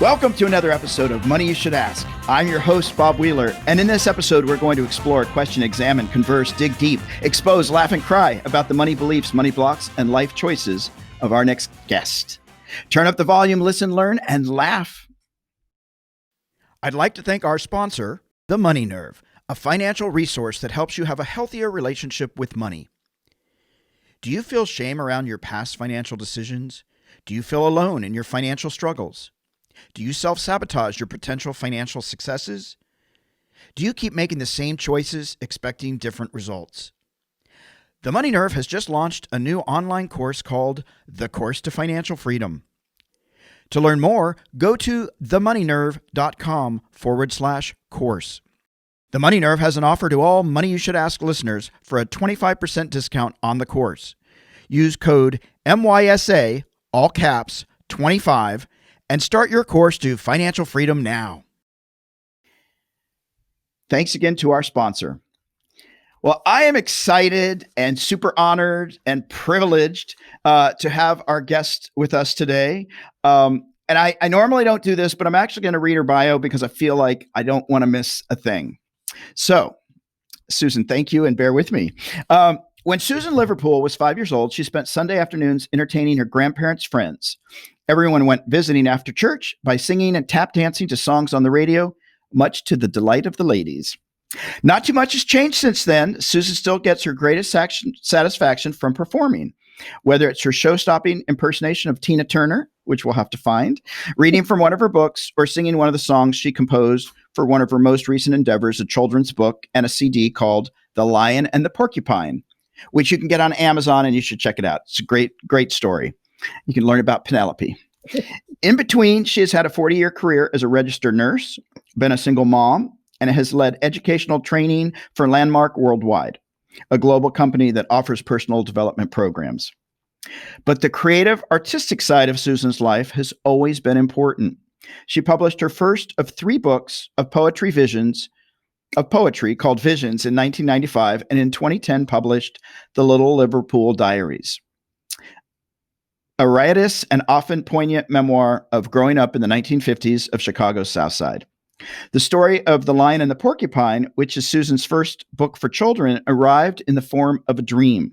Welcome to another episode of Money You Should Ask. I'm your host, Bob Wheeler, and in this episode, we're going to explore, question, examine, converse, dig deep, expose, laugh, and cry about the money beliefs, money blocks, and life choices of our next guest. Turn up the volume, listen, learn, and laugh. I'd like to thank our sponsor, The Money Nerve, a financial resource that helps you have a healthier relationship with money. Do you feel shame around your past financial decisions? Do you feel alone in your financial struggles? Do you self-sabotage your potential financial successes? Do you keep making the same choices, expecting different results? The Money Nerve has just launched a new online course called The Course to Financial Freedom. To learn more, go to themoneynerve.com/course. The Money Nerve has an offer to all Money You Should Ask listeners for a 25% discount on the course. Use code MYSA, all caps, 25, and start your course to financial freedom now. Thanks again to our sponsor. Well, I am excited and super honored and privileged to have our guest with us today. And I normally don't do this, but I'm actually going to read her bio because I feel like I don't want to miss a thing. So, Susan, thank you, and bear with me. When Susan Liverpool was 5 years old, she spent Sunday afternoons entertaining her grandparents' friends. Everyone went visiting after church by singing and tap dancing to songs on the radio, much to the delight of the ladies. Not too much has changed since then. Susan still gets her greatest satisfaction from performing, whether it's her show-stopping impersonation of Tina Turner, which we'll have to find, reading from one of her books, or singing one of the songs she composed for one of her most recent endeavors, a children's book and a CD called The Lion and The Porcupine, which you can get on Amazon, and you should check it out. It's a great, great story. You can learn about Penelope. In between, she has had a 40-year career as a registered nurse, been a single mom, and has led educational training for Landmark Worldwide, a global company that offers personal development programs. But the creative, artistic side of Susan's life has always been important. She published her first of 3 books of poetry called Visions in 1995, and in 2010 published The Liverpool Diaries, a riotous and often poignant memoir of growing up in the 1950s of Chicago's Southside. The story of The Lion and the Porcupine, which is Susan's first book for children, arrived in the form of a dream.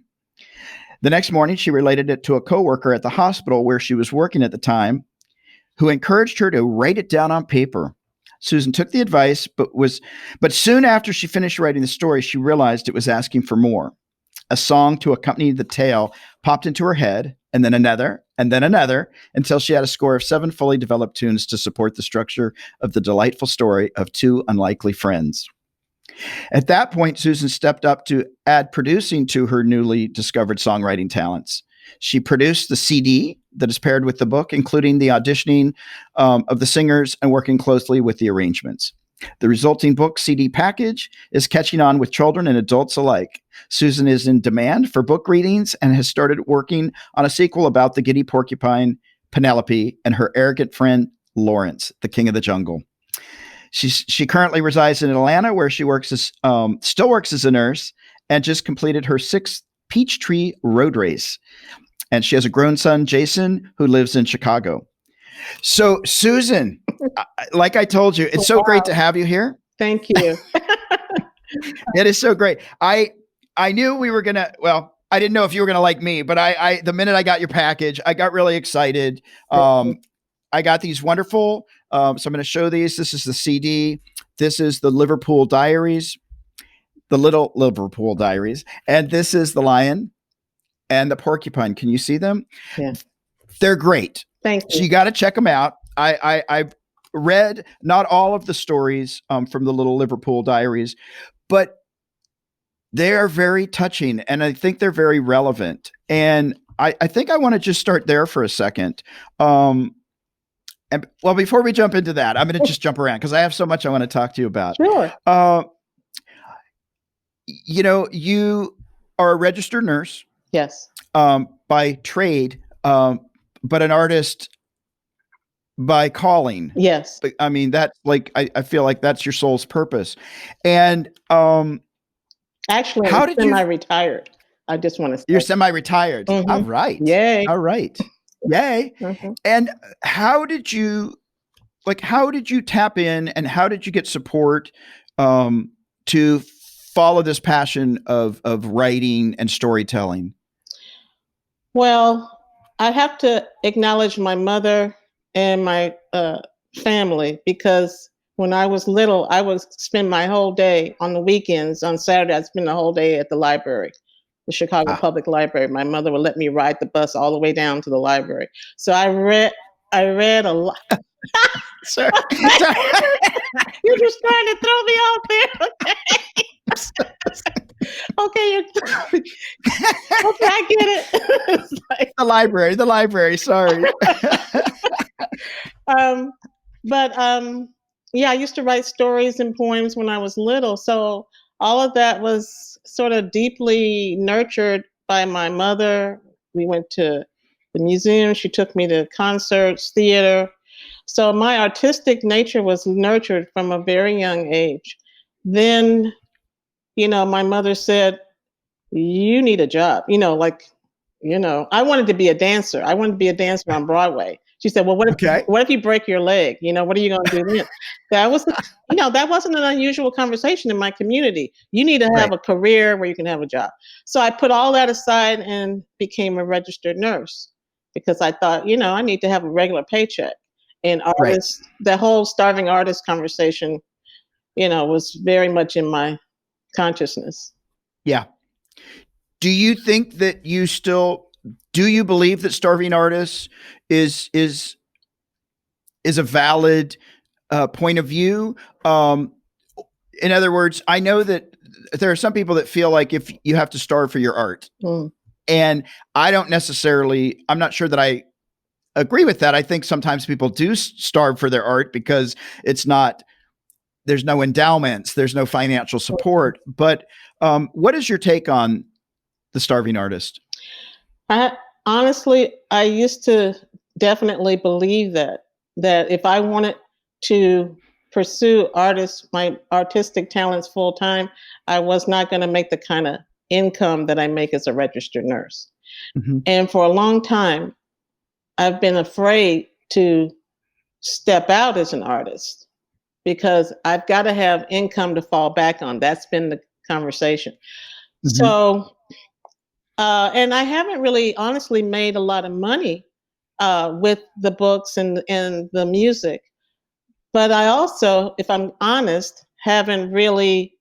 The next morning, she related it to a coworker at the hospital where she was working at the time, who encouraged her to write it down on paper. Susan took the advice, but soon after she finished writing the story, she realized it was asking for more. A song to accompany the tale popped into her head, and then another, until she had a score of 7 fully developed tunes to support the structure of the delightful story of 2 unlikely friends. At that point, Susan stepped up to add producing to her newly discovered songwriting talents. She produced the CD that is paired with the book, including the auditioning of the singers and working closely with the arrangements. The resulting book CD package is catching on with children and adults alike. Susan is in demand for book readings and has started working on a sequel about the giddy porcupine, Penelope, and her arrogant friend, Lawrence, the king of the jungle. She currently resides in Atlanta, where she still works as a nurse, and just completed her 6th Peachtree Road Race. And she has a grown son, Jason, who lives in Chicago. So, Susan, like I told you, it's so great to have you here. Thank you. It is so great. I knew we were going to, well, I didn't know if you were going to like me, but the minute I got your package, I got really excited. I got these wonderful, so I'm going to show these. This is the CD. This is the Liverpool Diaries, the Little Liverpool Diaries. And this is the Lion and the Porcupine. Can you see them? Yeah. They're great. Thank you. So you got to check them out. I've read not all of the stories from the Little Liverpool Diaries, but they are very touching, and I think they're very relevant. And I think I want to just start there for a second. And well, before we jump into that, I'm going to just jump around because I have so much I want to talk to you about. Sure. You are a registered nurse. Yes. By trade, but an artist by calling. Yes. I mean, that's like, I feel like that's your soul's purpose. And actually, I'm semi-retired. I just want to say. You're semi-retired. Mm-hmm. All right. Yay. All right. Yay. Mm-hmm. And how did you like, how did you tap in and how did you get support to follow this passion of writing and storytelling? Well, I have to acknowledge my mother and my family, because when I was little, I would spend my whole day on the weekends. On Saturday, I'd spend the whole day at the library, the Chicago Ah, Public Library. My mother would let me ride the bus all the way down to the library. So I read a lot. sorry, sorry. You're just trying to throw me off there. Okay, okay, I get it. It's like, The library. Sorry. um, but yeah, I used to write stories and poems when I was little. So all of that was sort of deeply nurtured by my mother. We went to the museum. She took me to concerts, theater. So my artistic nature was nurtured from a very young age. Then, my mother said, you need a job. I wanted to be a dancer. I wanted to be a dancer on Broadway. She said, well, Okay. what if you break your leg? What are you going to do then? That was, that wasn't an unusual conversation in my community. You need to have Right. a career where you can have a job. So I put all that aside and became a registered nurse, because I thought, I need to have a regular paycheck. And Right. the whole starving artist conversation, was very much in my consciousness. Yeah. Do you think that do you believe that starving artists is a valid point of view? In other words, I know that there are some people that feel like if you have to starve for your art, and I'm not sure that I agree with that. I think sometimes people do starve for their art because there's no endowments, there's no financial support. But what is your take on the starving artist? I used to definitely believe that if I wanted to pursue my artistic talents full time, I was not going to make the kind of income that I make as a registered nurse. Mm-hmm. And for a long time, I've been afraid to step out as an artist, because I've got to have income to fall back on. That's been the conversation. Mm-hmm. So, and I haven't really honestly made a lot of money with the books and the music. But I also, if I'm honest, haven't really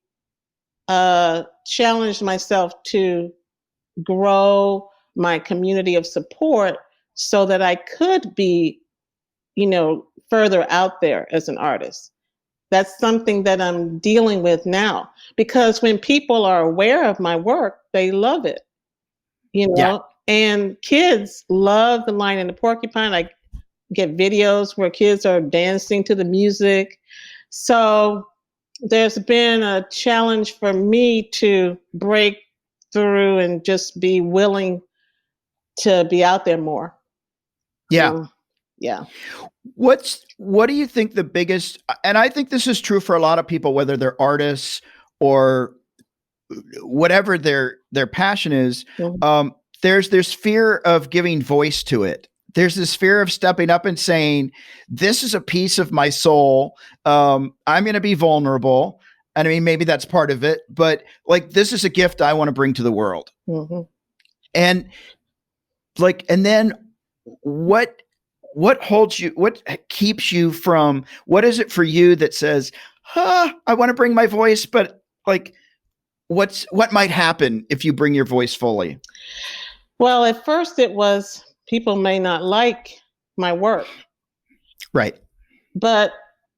challenged myself to grow my community of support so that I could be, further out there as an artist. That's something that I'm dealing with now, because when people are aware of my work, they love it, Yeah. and kids love the Lion and the Porcupine. I get videos where kids are dancing to the music. So there's been a challenge for me to break through and just be willing to be out there more. Yeah. Yeah. What do you think the biggest, and I think this is true for a lot of people, whether they're artists or whatever their passion is, there's this fear of giving voice to it. There's this fear of stepping up and saying, this is a piece of my soul. I'm going to be vulnerable. And I mean, maybe that's part of it, but like, this is a gift I want to bring to the world. Mm-hmm. And then what keeps you from, what is it for you that says, I want to bring my voice, but like, what might happen if you bring your voice fully? Well, at first it was, people may not like my work. Right. But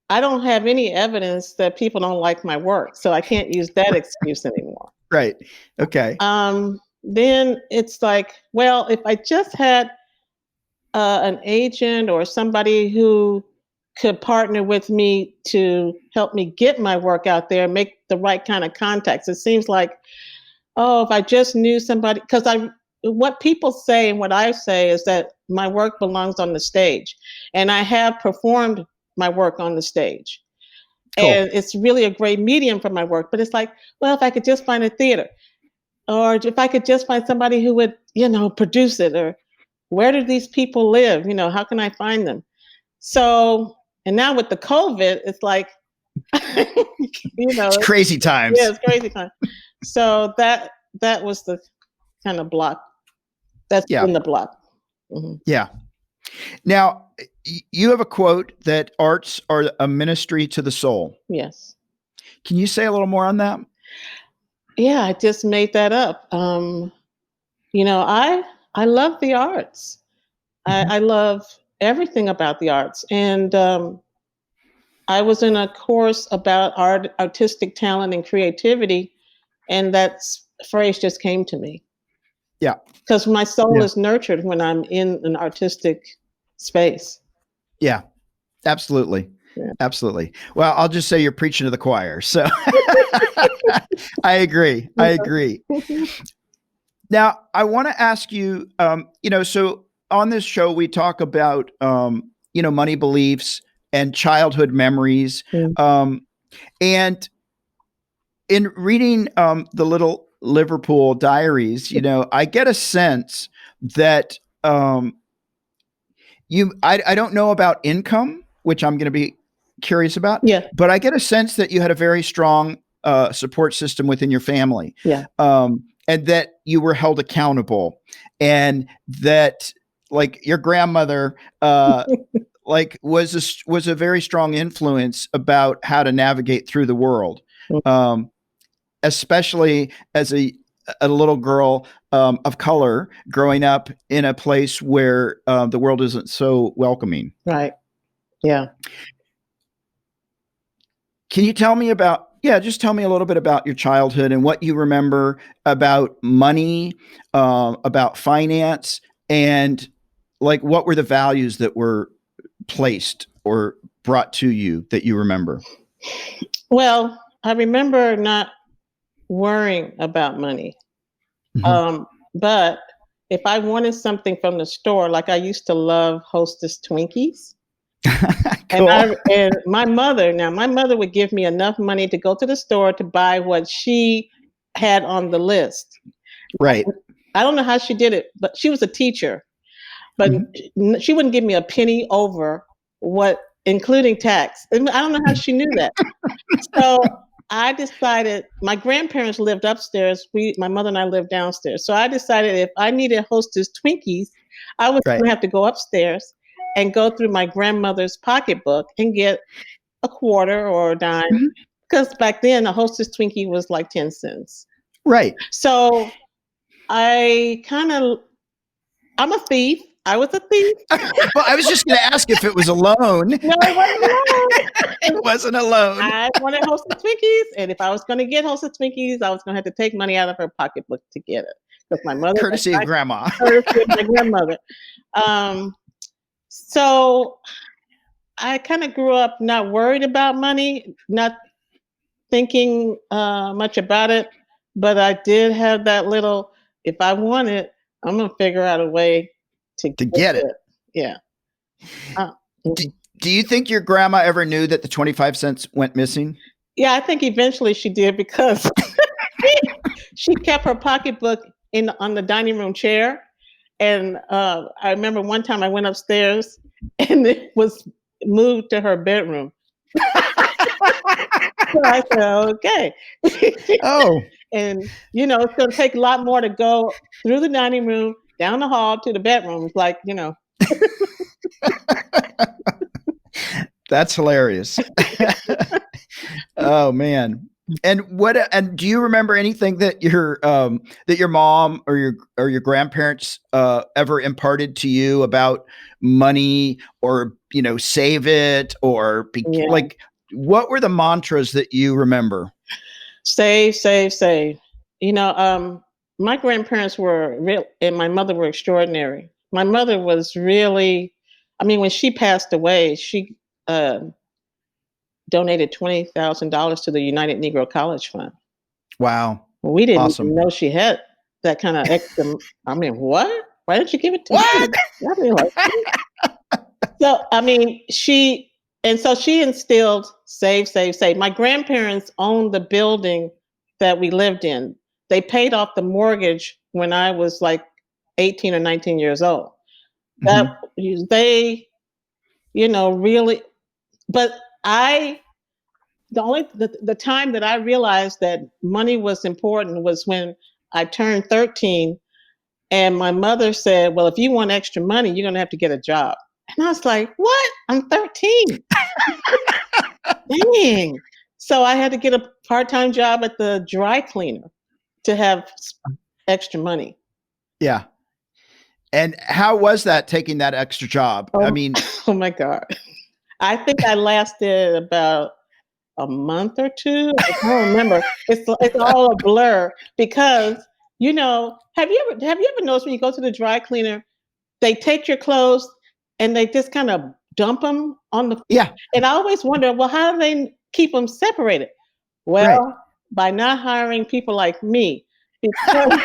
I don't have any evidence that people don't like my work, so I can't use that excuse anymore. Right. Okay. Then it's like, well, if I just had an agent or somebody who could partner with me to help me get my work out there, make the right kind of contacts. It seems like, oh, if I just knew somebody, because what people say and what I say is that my work belongs on the stage, and I have performed my work on the stage. Cool. And it's really a great medium for my work. But it's like, well, if I could just find a theater, or if I could just find somebody who would, produce it, or where do these people live? How can I find them? So And now with the COVID, it's like, It's crazy times. Yeah, it's crazy time. So that was the kind of block. That's in the block. Mm-hmm. Yeah. Now, you have a quote that arts are a ministry to the soul. Yes. Can you say a little more on that? Yeah, I just made that up. I love the arts. Mm-hmm. I love everything about the arts. And I was in a course about artistic talent and creativity, and that phrase just came to me. Yeah. Because my soul is nurtured when I'm in an artistic space. Yeah, absolutely. Yeah. Absolutely. Well, I'll just say you're preaching to the choir. So I agree. I agree. Now, I want to ask you, so on this show, we talk about, money beliefs and childhood memories. And in reading the Little Liverpool Diaries, I get a sense that I don't know about income, which I'm going to be curious about. Yeah. But I get a sense that you had a very strong support system within your family. Yeah. And that you were held accountable, and that like your grandmother was a very strong influence about how to navigate through the world. Especially as a little girl of color growing up in a place where the world isn't so welcoming. Right. Yeah. Can you tell me just tell me a little bit about your childhood and what you remember about money, about finance, and like what were the values that were placed or brought to you that you remember? Well, I remember not worrying about money. Mm-hmm. But if I wanted something from the store, like I used to love Hostess Twinkies. Cool. And my mother would give me enough money to go to the store to buy what she had on the list. Right. I don't know how she did it, but she was a teacher. But she wouldn't give me a penny over including tax. And I don't know how she knew that. So I decided, my grandparents lived upstairs. My mother and I lived downstairs. So I decided if I needed Hostess Twinkies, I was going to have to go upstairs and go through my grandmother's pocketbook and get a quarter or a dime. Because back then, a Hostess Twinkie was like 10 cents. Right. So I'm a thief. I was a thief. Well, I was just going to ask if it was a loan. No, it wasn't a loan. It wasn't a loan. I wanted Hostess Twinkies, and if I was going to get Hostess Twinkies, I was going to have to take money out of her pocketbook to get it. Because my mother, courtesy of grandma, courtesy of my grandmother. So I kind of grew up not worried about money, not thinking much about it, but I did have that little. If I want it, I'm going to figure out a way to get it. Yeah. Do you think your grandma ever knew that the 25 cents went missing? Yeah, I think eventually she did, because she kept her pocketbook on the dining room chair. And I remember one time I went upstairs and it was moved to her bedroom. So I said, okay. Oh. And, it's going to take a lot more to go through the dining room, down the hall to the bedroom. It's like, That's hilarious. Oh man. And do you remember anything that your mom or your grandparents ever imparted to you about money, or save it, or like what were the mantras that you remember? Save, save, save. My grandparents were real, and my mother were extraordinary. My mother was really, when she passed away, she donated $20,000 to the United Negro College Fund. Wow. We didn't even know she had that kind of extra. What? Why didn't you give it to me? So she instilled save, save, save. My grandparents owned the building that we lived in. They paid off the mortgage when I was like 18 or 19 years old. That they, really, but the time that I realized that money was important was when I turned 13, and my mother said, "Well, if you want extra money, you're going to have to get a job." And I was like, "What? I'm 13." Dang. So I had to get a part-time job at the dry cleaner to have extra money. Yeah. And how was that, taking that extra job? I mean, oh my God. I think I lasted about a month or two. I don't remember. It's all a blur because have you ever noticed when you go to the dry cleaner, they take your clothes and they just kind of dump them on the floor? yeah, And I always wonder, well, how do they keep them separated? right. Well, by not hiring people like me, because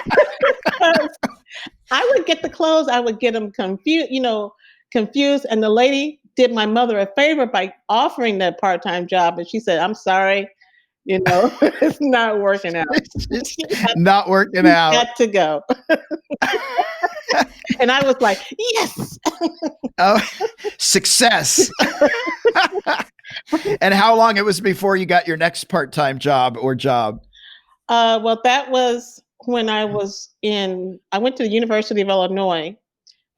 I would get the clothes, I would get them confused. And the lady did my mother a favor by offering that part-time job. And she said, "I'm sorry, it's not working out." It's She not working out. had to go. And I was like, yes. Oh, success. And how long it was before you got your next part-time job or job? Well, that was when I went to the University of Illinois.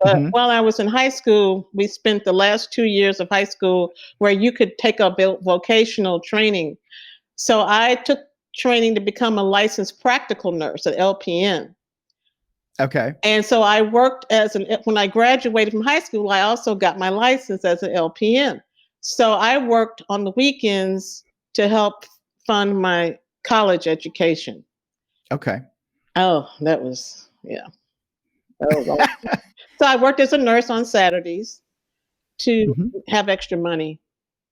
But Mhm. while I was in high school, we spent the last 2 years of high school where you could take a vocational training. So I took training to become a licensed practical nurse, an LPN. Okay. And so I worked when I graduated from high school, I also got my license as an LPN. So I worked on the weekends to help fund my college education. Okay. Oh, yeah. Oh, so I worked as a nurse on Saturdays to Mhm. have extra money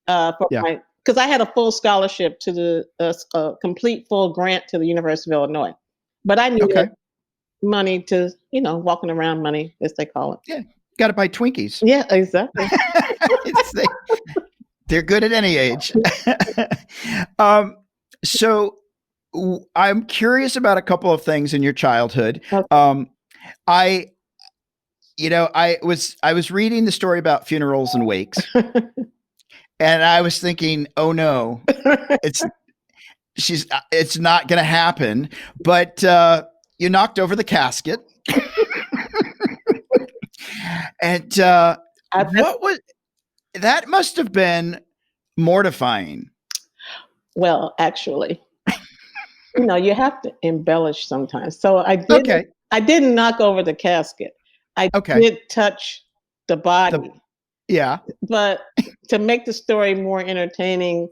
Yeah. because I had a full scholarship to a complete full grant to the University of Illinois, but I needed Okay. money to, walking around money, as they call it. Yeah. Got to buy Twinkies. Yeah, exactly. It's- they're good at any age. um, so I'm curious about a couple of things in your childhood. Okay. I, I was reading the story about funerals and wakes, and I was thinking, oh no, it's it's not going to happen. But you knocked over the casket, and what was that? Must have been mortifying. Well, actually, you have to embellish sometimes. So Okay. I didn't knock over the casket. I Okay. did touch the body. Yeah. But to make the story more entertaining,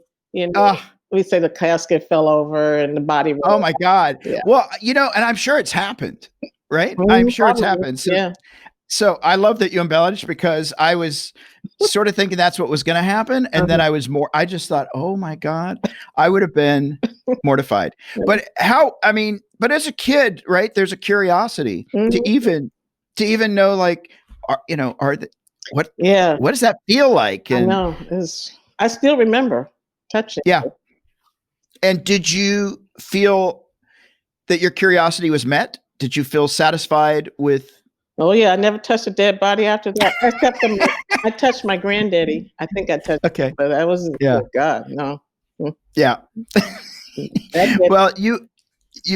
Uh, we say the casket fell over and the body rolled. oh my God. Yeah. Well, and I'm sure it's happened, right? I'm sure it's Probably. happened. Yeah. So I love that you embellished, because I was sort of thinking that's what was going to happen. And then I just thought, oh my God, I would have been mortified. But but as a kid, right, there's a curiosity to even know, like, what Yeah. does that feel like? I And know. I still remember touching. yeah. And did you feel that your curiosity was met? Did you feel satisfied with? Oh yeah, I never touched a dead body after that. Except I touched my granddaddy. I think I touched Okay. him, but I wasn't. Yeah. Oh God, no. Yeah. Well, you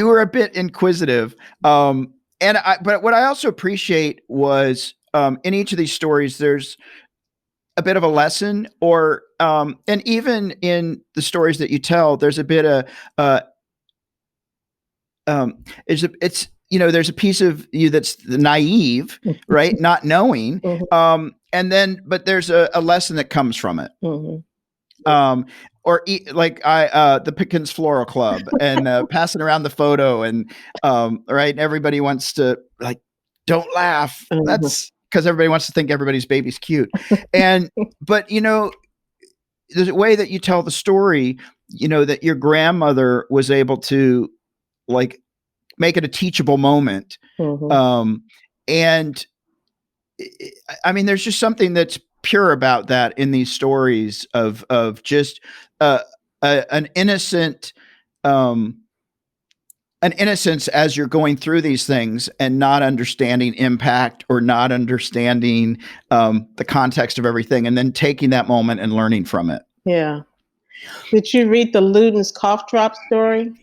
were a bit inquisitive. But what I also appreciate was, in each of these stories, there's a bit of a lesson, and even in the stories that you tell, there's a bit of, there's a piece of you that's naive, right? Not knowing. But there's a lesson that comes from it. The Pickens Floral Club, and passing around the photo, and right, everybody wants to, like, don't laugh. That's because everybody wants to think everybody's baby's cute. But there's a way that you tell the story, that your grandmother was able to, like, make it a teachable moment. And I mean, there's just something that's pure about that in these stories of just an innocent, an innocence as you're going through these things, and not understanding impact, or not understanding the context of everything, and then taking that moment and learning from it. Yeah. Did you read the Luden's cough drop story?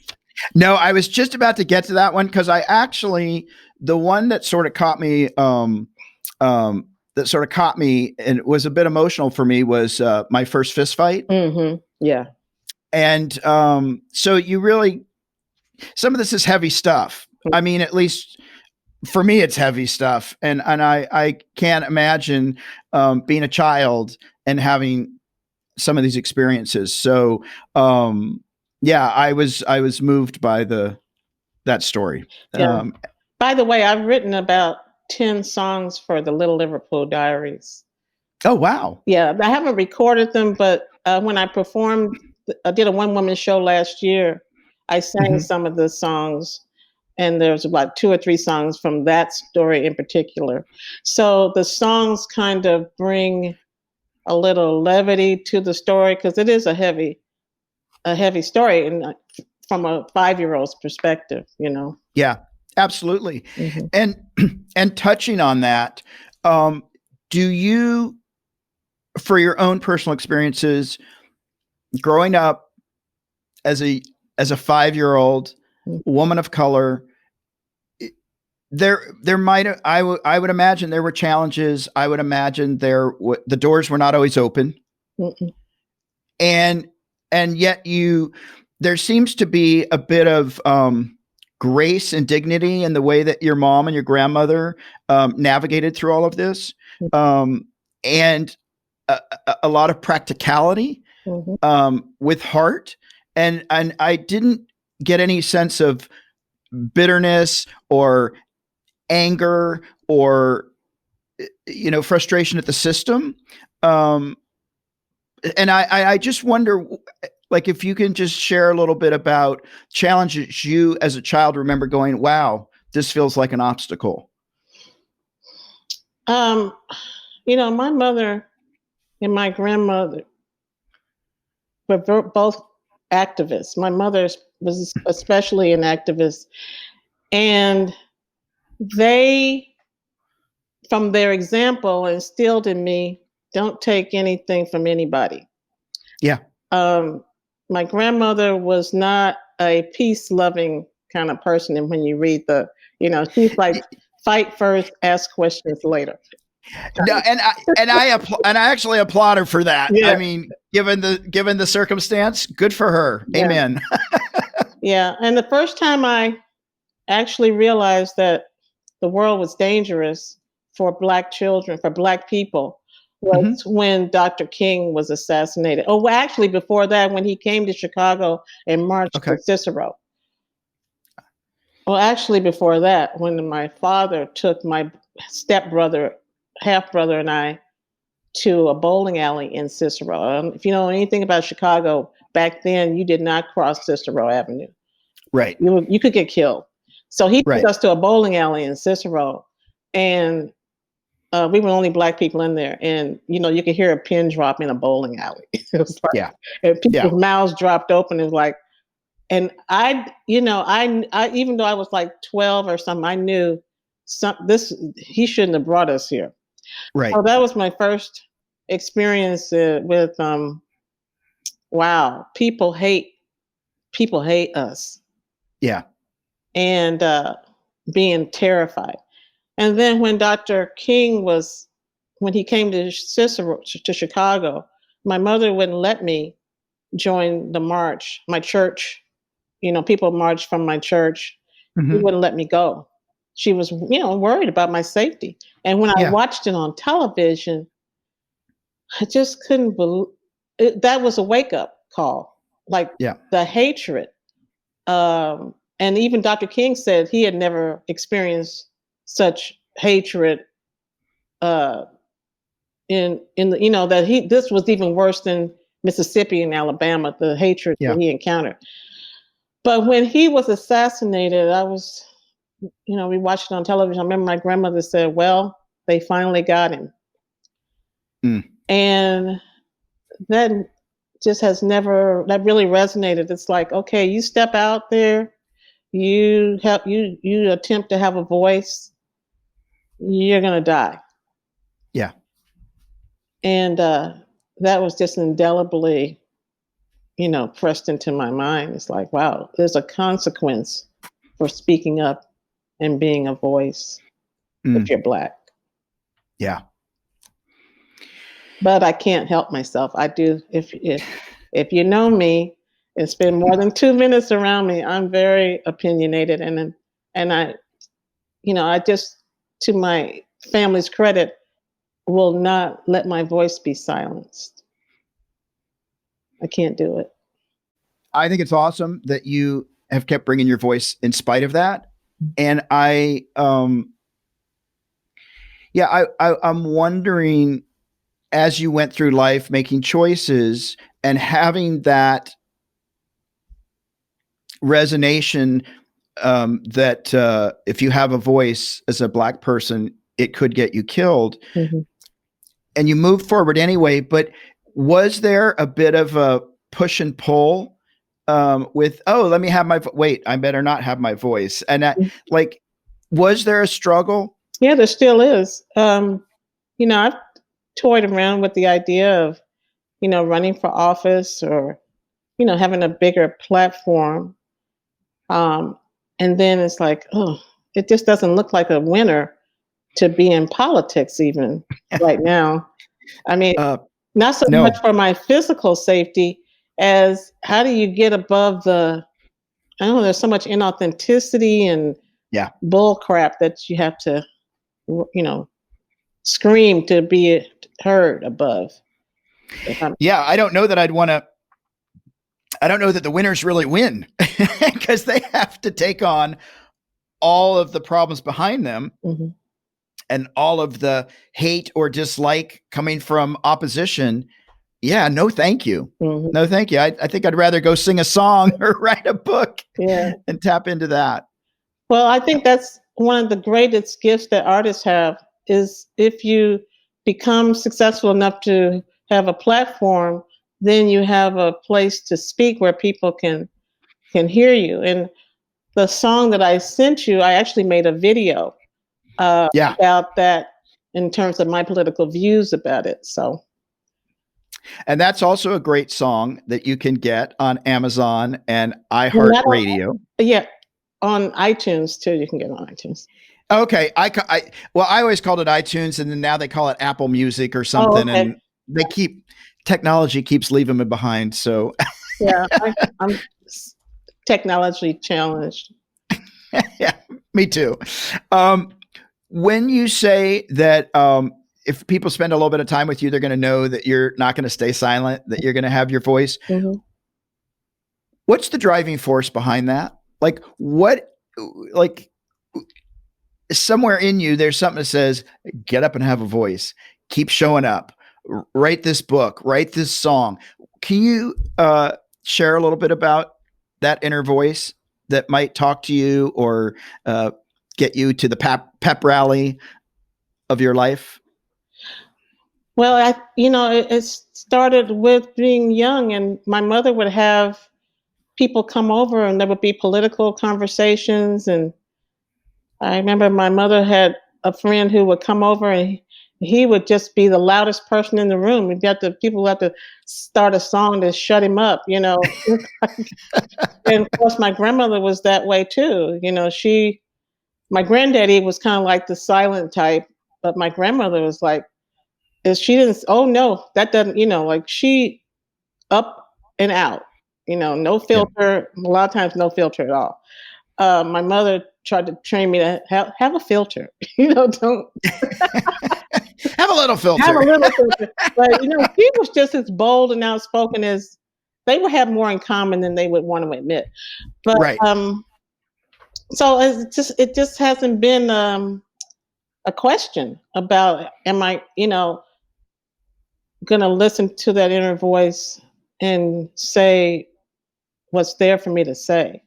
No, I was just about to get to that one because I actually, the one that sort of caught me, and was a bit emotional for me was my first fist fight. Mm-hmm. Yeah. And so you really, some of this is heavy stuff. I mean, at least for me, it's heavy stuff. And I can't imagine being a child and having some of these experiences. So, yeah, I was moved by that story. Yeah. By the way, I've written about 10 songs for the Little Liverpool Diaries. Oh, wow. Yeah, I haven't recorded them, but when I performed, I did a one-woman show last year. I sang some of the songs, and there's about 2 or 3 songs from that story in particular. So the songs kind of bring a little levity to the story because it is a heavy story, and from a 5-year-old's perspective, you know. Yeah, absolutely. Mm-hmm. And touching on that, do you, for your own personal experiences, growing up as a 5-year-old woman of color, there might I would imagine there were challenges. I would imagine the doors were not always open, Mm-mm. and yet there seems to be a bit of grace and dignity in the way that your mom and your grandmother navigated through all of this, and a lot of practicality, with heart, and I didn't get any sense of bitterness or anger or frustration at the system. um and I just wonder, like, if you can just share a little bit about challenges you as a child remember going, wow, this feels like an obstacle. Um, my mother and my grandmother were both activists. My mother was especially an activist, and they, from their example, instilled in me, don't take anything from anybody. Yeah. My grandmother was not a peace-loving kind of person, and when you read she's like, fight first, ask questions later. No, and I actually applaud her for that. Yeah. I mean, given the circumstance, good for her. Yeah. Amen. Yeah, and the first time I actually realized that the world was dangerous for Black children, for Black people, was when Dr. King was assassinated. Oh, well, actually, before that, when he came to Chicago and marched with Cicero. Well, actually, before that, when my father took my stepbrother, half brother, and I to a bowling alley in Cicero. If you know anything about Chicago, back then you did not cross Cicero Avenue. Right. You could get killed. So he took Right. us to a bowling alley in Cicero, and we were only Black people in there. And you could hear a pin drop in a bowling alley. It was like, and people's mouths dropped open. It was like, and I even though I was like 12 or something, I knew he shouldn't have brought us here. Right. So that was my first experience with wow, people hate us. Yeah. And being terrified. And then when Dr. King when he came to Chicago, my mother wouldn't let me join the march. My church, people marched from my church. She wouldn't let me go. She was, worried about my safety. And when I watched it on television, I just couldn't believe that was a wake up call. Like the hatred. And even Dr. King said he had never experienced such hatred in the, that this was even worse than Mississippi and Alabama, the hatred that he encountered. But when he was assassinated, we watched it on television. I remember my grandmother said, well, they finally got him. And that just that really resonated. It's like, okay, you step out there, you attempt to have a voice, you're gonna die. Yeah. And that was just indelibly, pressed into my mind. It's like, wow, there's a consequence for speaking up and being a voice if you're Black. Yeah. But I can't help myself. I do. If you know me and spend more than 2 minutes around me, I'm very opinionated, and I just, to my family's credit, will not let my voice be silenced. I can't do it. I think it's awesome that you have kept bringing your voice in spite of that. And I'm wondering, as you went through life making choices and having that resonation, that if you have a voice as a Black person, it could get you killed. Mm-hmm. And you moved forward anyway, but was there a bit of a push and pull with, let me have wait, I better not have my voice. And was there a struggle? Yeah, there still is. I've toyed around with the idea of, running for office or, having a bigger platform. And then it's like, it just doesn't look like a winner to be in politics even right now. I mean, not so much for my physical safety as how do you get above I don't know, there's so much inauthenticity and bull crap that you have to, scream to be heard above. Yeah, I don't know that I don't know that the winners really win because they have to take on all of the problems behind them. Mm-hmm. And all of the hate or dislike coming from opposition. Yeah, no, thank you. Mm-hmm. No, thank you. I think I'd rather go sing a song or write a book and tap into that. Well, I think that's one of the greatest gifts that artists have is if you become successful enough to have a platform, then you have a place to speak where people can hear you. And the song that I sent you, I actually made a video about that in terms of my political views about it. So, and that's also a great song that you can get on Amazon and iHeartRadio. Yeah, on iTunes too. You can get it on iTunes. Okay, I always called it iTunes, and then now they call it Apple Music or something, and technology keeps leaving me behind. So, yeah, I'm technology challenged. Yeah, me too. When you say that if people spend a little bit of time with you, they're going to know that you're not going to stay silent, that you're going to have your voice. Mm-hmm. What's the driving force behind that? Somewhere in you, there's something that says, get up and have a voice, keep showing up, write this book, write this song. Can you share a little bit about that inner voice that might talk to you or get you to the pep rally of your life? Well, it started with being young, and my mother would have people come over, and there would be political conversations. And I remember my mother had a friend who would come over, and he would just be the loudest person in the room. People would have to start a song to shut him up, And of course, my grandmother was that way too. My granddaddy was kind of like the silent type, but my grandmother was like, she didn't, oh no, that doesn't, she up and out, no filter, a lot of times no filter at all. My mother tried to train me to have a filter, don't have a little filter. Have a little filter. But, she was just as bold and outspoken as they would have more in common than they would want to admit. But, so it just hasn't been a question about, am I, going to listen to that inner voice and say what's there for me to say.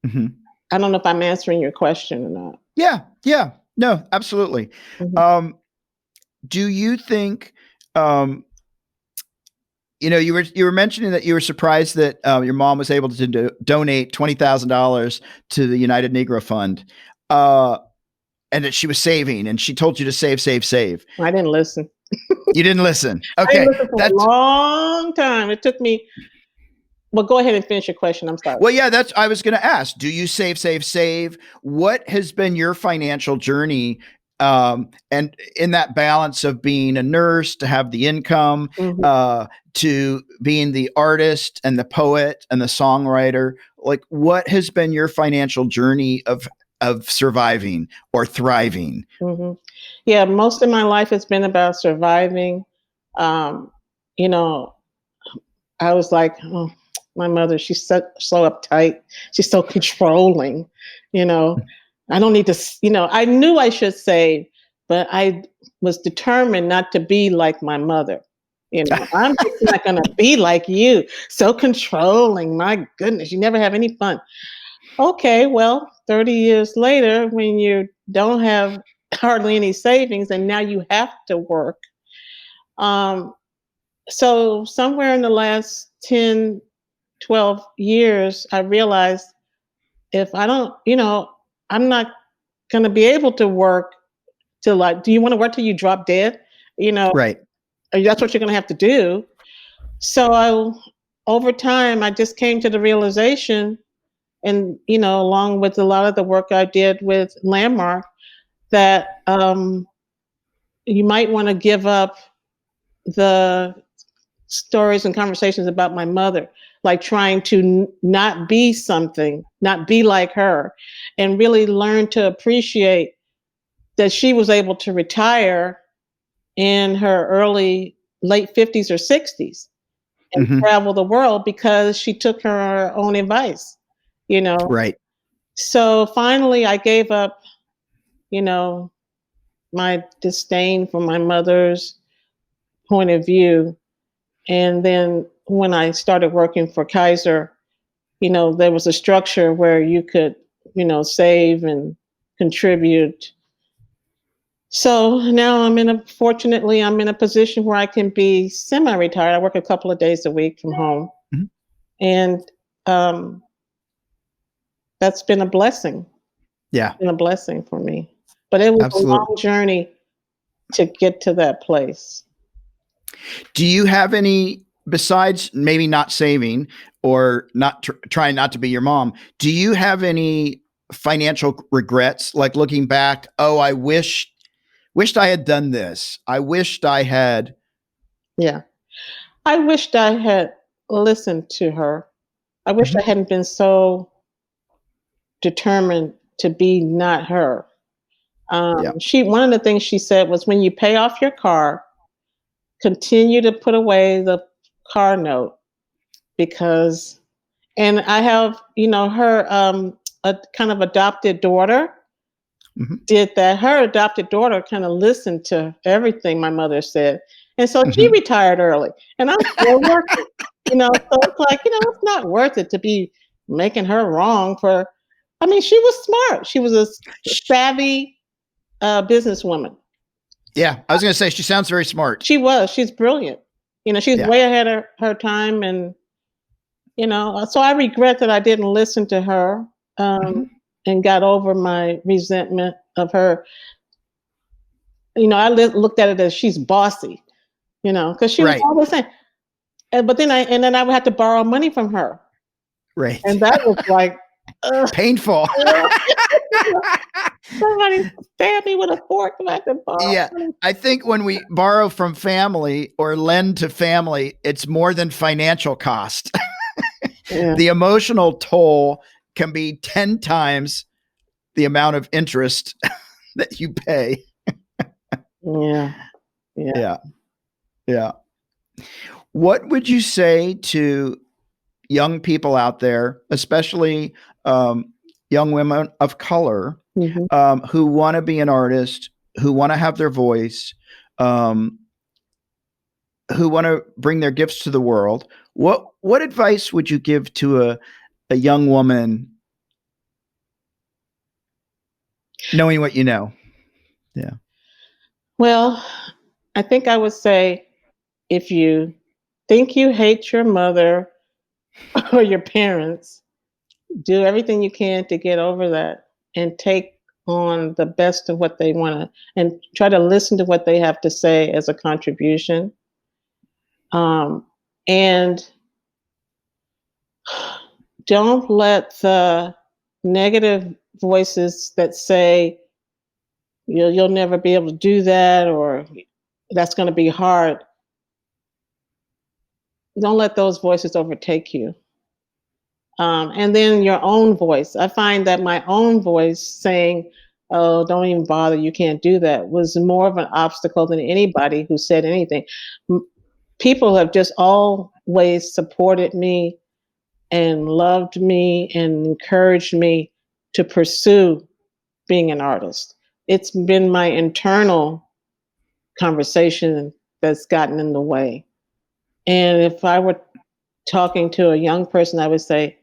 Mm-hmm. I don't know if I'm answering your question or not. Yeah. No, absolutely. Mm-hmm. Do you think, you were mentioning that you were surprised that your mom was able to donate $20,000 to the United Negro Fund, and that she was saving, and she told you to save. I didn't listen. You didn't listen. I didn't Okay. listen for a long time. It took me. Well, go ahead and finish your question. I'm sorry. Well, yeah, I was going to ask, do you save? What has been your financial journey? And in that balance of being a nurse to have the income, Mhm. to being the artist and the poet and the songwriter, like what has been your financial journey of surviving or thriving? Mhm. Yeah, most of my life has been about surviving. Um, you know, I was like, "Oh, my mother, she's so uptight. She's so controlling." You know, I don't need to, I knew I should save, but I was determined not to be like my mother. I'm just not going to be like you. So controlling. My goodness, you never have any fun. Okay, well, 30 years later, when you don't have hardly any savings and now you have to work. Um, so somewhere in the last 10, 12 years, I realized if I don't, I'm not going to be able to work till like, do you want to work till you drop dead? You know, Right. that's what you're going to have to do. So over time, I just came to the realization, and along with a lot of the work I did with Landmark, that you might want to give up the stories and conversations about my mother, like trying to not be something, not be like her, and really learn to appreciate that she was able to retire in her late 50s or 60s and Hmm. travel the world because she took her own advice, you know. Right. So finally, I gave up, you know, my disdain for my mother's point of view. And then when I started working for Kaiser, there was a structure where you could, save and contribute. So now fortunately, I'm in a position where I can be semi-retired. I work a couple of days a week from home. Mhm. And um, that's been a blessing. Yeah, Been a blessing for me. But it was a absolutely. long journey to get to that place. Do you have any, besides maybe not saving or not trying not to be your mom, do you have any financial regrets, like looking back, oh, I wished I had done this. I wished I had. Yeah. I wished I had listened to her. I wished I Mhm. hadn't been so determined to be not her. Yeah. She One of the things she said was, when you pay off your car, continue to put away the car note, because, and I have, her a kind of adopted daughter Hmm. did that. Her adopted daughter kind of listened to everything my mother said. And so she Hmm. retired early. And I'm still working. So it's like, it's not worth it to be making her wrong for, I mean, she was smart. She was a savvy businesswoman. Yeah, I was going to say she sounds very smart. She's brilliant. She's Yeah. way ahead of her time. And, so I regret that I didn't listen to her, um, Hmm. and got over my resentment of her. I looked at it as she's bossy, because she was Right. always saying, and then I would have to borrow money from her, Right. and that was like, ugh, Painful. somebody stabbed me with a fork and I had to borrow Yeah. money. I think when we borrow from family or lend to family, it's more than financial cost. Yeah, The emotional toll can be 10 times the amount of interest that you pay. yeah, yeah. Yeah. Yeah. What would you say to young people out there, especially young women of color, Hmm. who want to be an artist, who want to have their voice, um, who want to bring their gifts to the world? What advice would you give to a young woman knowing what you know? Yeah. Well, I think I would say, if you think you hate your mother or your parents, do everything you can to get over that and take on the best of what they want to, and try to listen to what they have to say as a contribution. And don't let the negative voices that say you'll never be able to do that, or that's going to be hard. Don't let those voices overtake you. And then your own voice. I find that my own voice saying, "Oh, don't even bother, you can't do that," was more of an obstacle than anybody who said anything. People have just always supported me and loved me and encouraged me to pursue being an artist. It's been my internal conversation that's gotten in the way. And if I were talking to a young person, I would say,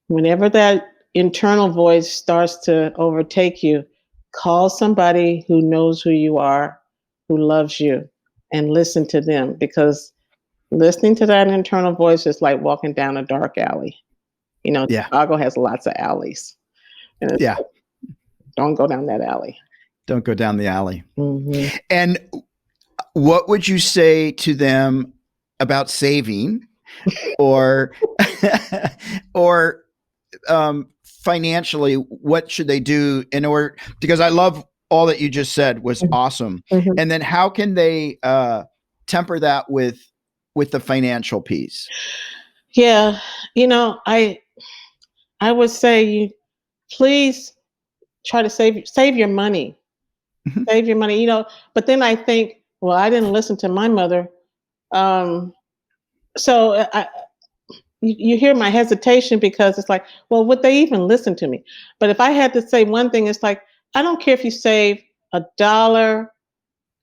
whenever that internal voice starts to overtake you, call somebody who knows who you are, who loves you, and listen to them, because listening to that internal voice is like walking down a dark alley. Yeah. Chicago has lots of alleys. And it's Yeah. like, don't go down that alley. Don't go down the alley. Mm-hmm. And what would you say to them about saving or or financially, what should they do in order, because I love all that you just said was awesome. Mm-hmm. And then how can they temper that with the financial piece? Yeah. I would say you please try to save your money. Mhm. Save your money, but then I think, well, I didn't listen to my mother. So you hear my hesitation, because it's like, well, would they even listen to me? But if I had to say one thing, it's like, I don't care if you save $1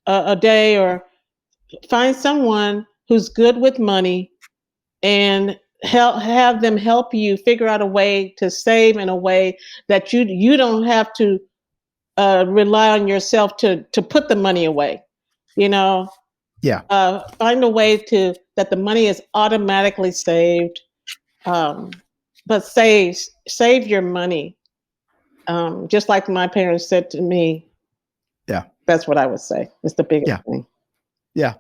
a day, or find someone who's good with money and have them help you figure out a way to save in a way that you don't have to rely on yourself to put the money away. Yeah. Find a way that the money is automatically saved. But save your money. Just like my parents said to me. Yeah. That's what I would say. It's the biggest Yeah. thing. Yeah.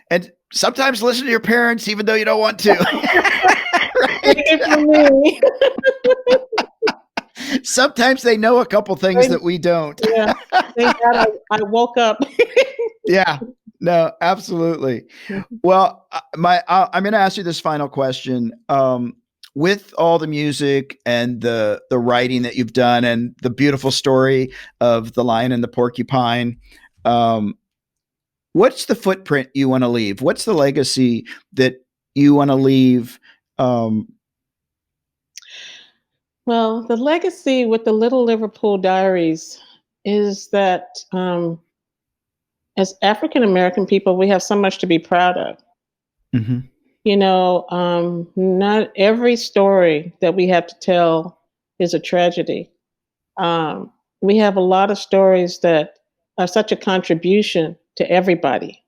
And sometimes listen to your parents, even though you don't want to. Take it from me. Sometimes they know a couple things that we don't. Yeah. Thank God I woke up. Yeah. No, absolutely. Well, I'm going to ask you this final question. With all the music and the writing that you've done and the beautiful story of the Lion and the Porcupine, what's the footprint you want to leave? What's the legacy that you want to leave? Well, the legacy with the Little Liverpool Diaries is that as African American people, we have so much to be proud of. Mm-hmm. Not every story that we have to tell is a tragedy. We have a lot of stories that are such a contribution to everybody.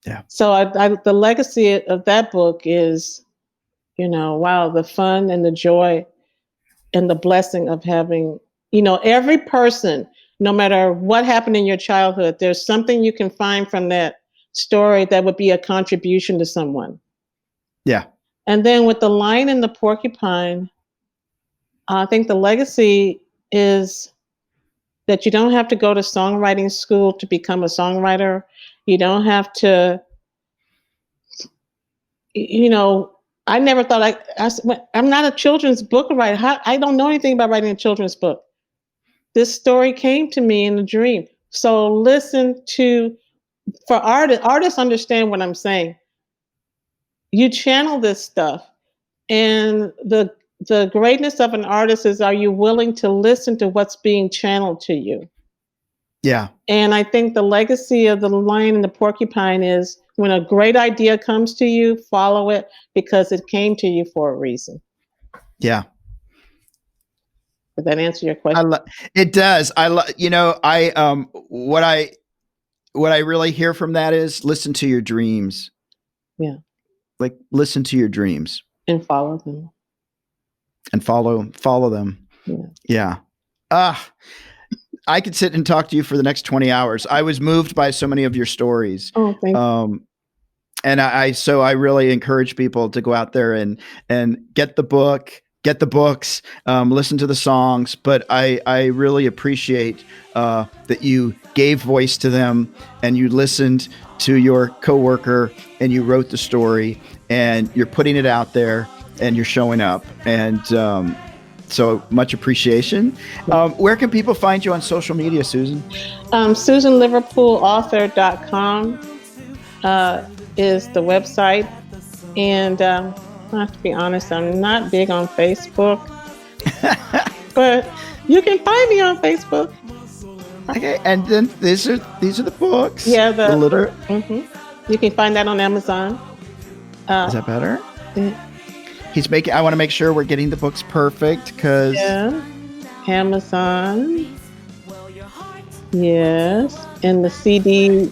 Yeah. So the legacy of that book is, wow, the fun and the joy and the blessing of having, every person, no matter what happened in your childhood, there's something you can find from that story that would be a contribution to someone. Yeah. And then with the Lion and the Porcupine, I think the legacy is that you don't have to go to songwriting school to become a songwriter. You don't have to, I never thought I'm not a children's book writer. I don't know anything about writing a children's book. This story came to me in a dream. So for artists understand what I'm saying. You channel this stuff, and the greatness of an artist is, are you willing to listen to what's being channeled to you? Yeah. And I think the legacy of the Lion and the Porcupine is, when a great idea comes to you, follow it, because it came to you for a reason. Yeah. Did that answer your question? It does. What I really hear from that is listen to your dreams. Yeah. Like, listen to your dreams and follow them. and follow them. Yeah. Yeah. I could sit and talk to you for the next 20 hours. I was moved by so many of your stories. Oh, thank you. And I really encourage people to go out there and get the book, get the books, listen to the songs. But I really appreciate that you gave voice to them and you listened to your coworker and you wrote the story and you're putting it out there and you're showing up. And so much appreciation. Where can people find you on social media, Susan? SusanLiverpoolAuthor.com is the website. And I have to be honest, I'm not big on Facebook, but you can find me on Facebook. Okay, and then these are the books. Yeah, the litter. Mm-hmm. You can find that on Amazon. Is that better? I want to make sure we're getting the books perfect because Amazon. Yes, and the CD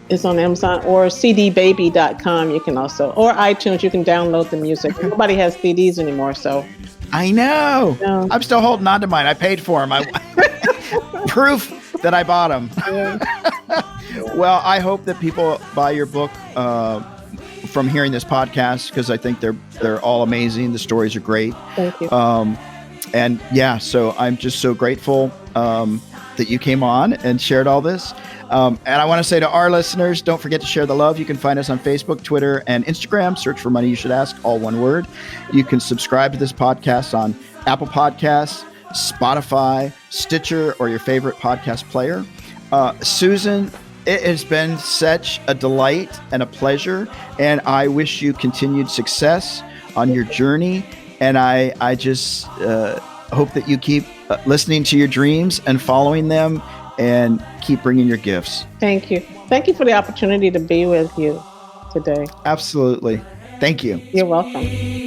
is on Amazon or cdbaby.com. You can also, or iTunes. You can download the music. Nobody has CDs anymore, so. I know. No. I'm still holding on to mine. I paid for them. Proof that I bought them. Yeah. Well, I hope that people buy your book from hearing this podcast because I think they're all amazing. The stories are great. Thank you. And yeah, so I'm just so grateful that you came on and shared all this. And I want to say to our listeners, don't forget to share the love. You can find us on Facebook, Twitter, and Instagram. Search for Money You Should Ask, all one word. You can subscribe to this podcast on Apple Podcasts, Spotify, Stitcher, or your favorite podcast player. Susan, it has been such a delight and a pleasure, and I wish you continued success on your journey. And I just hope that you keep listening to your dreams and following them and keep bringing your gifts. Thank you. Thank you for the opportunity to be with you today. Absolutely. Thank you. You're welcome.